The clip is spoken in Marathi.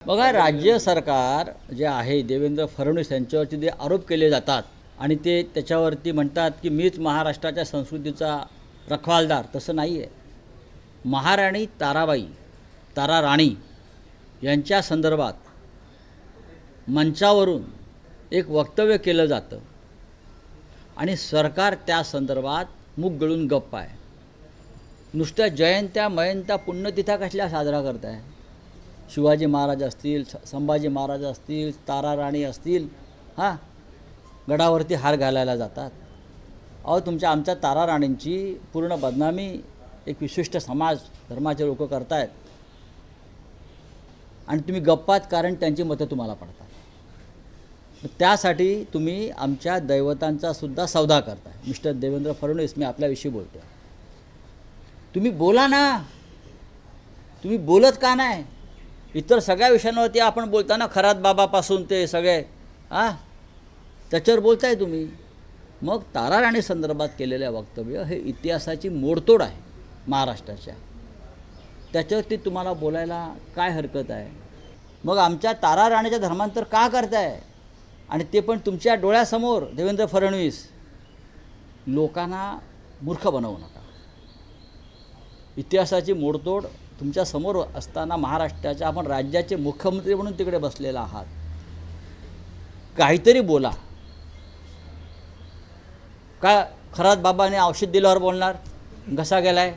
बघा, राज्य सरकार जे आहे देवेंद्र फडणवीस यांच्यावरती जे आरोप केले जातात आणि ते त्याच्यावरती म्हणतात की मीच महाराष्ट्राच्या संस्कृतीचा रखवालदार, तसं नाही आहे. महाराणी ताराबाई, तारा राणी यांच्या संदर्भात मंचावरून एक वक्तव्य केलं जातं आणि सरकार त्या संदर्भात मुख गळून गप्प आहे. नुसत्या जयंत्या मयंत्या पुण्यतिथ्या कसल्या साजरा करताय? शिवाजी महाराज असतील, संभाजी महाराज असतील, तारा राणी असतील, हां, गडावरती हार घालायला जातात. अहो, आमच्या तारा राणींची पूर्ण बदनामी एक विशिष्ट समाज धर्माचे लोक करतायत आणि तुम्ही गप्पात, कारण त्यांची मतं तुम्हाला पडतात. त्यासाठी तुम्ही आमच्या दैवतांचा सुद्धा सौदा करताय. मिस्टर देवेंद्र फडणवीस, मी आपल्याविषयी बोलतो. तुम्ही बोला ना, तुम्ही बोलत का नाही? इतर सगळ्या विषयांवरती आपण बोलताना खरात बाबापासून ते सगळे त्याच्यावर बोलताय तुम्ही. मग तारा राणी संदर्भात केलेलं वक्तव्य हे इतिहासाची मोडतोड आहे महाराष्ट्राच्या. त्याच्यावरती तुम्हाला बोलायला काय हरकत आहे? मग आमच्या तारा राणीच्या धर्मांतर का करताय? आणि ते पण तुमच्या डोळ्यासमोर. देवेंद्र फडणवीस, लोकांना मूर्ख बनवू नका. इतिहासाची मोडतोड तुमच्या समोर असताना महाराष्ट्राच्या आपण राज्याचे मुख्यमंत्री म्हणून तिकडे बसलेला आहात. काहीतरी बोला. का खरात बाबाने औषध दिल्यावर बोलणार? घसा गेलाय?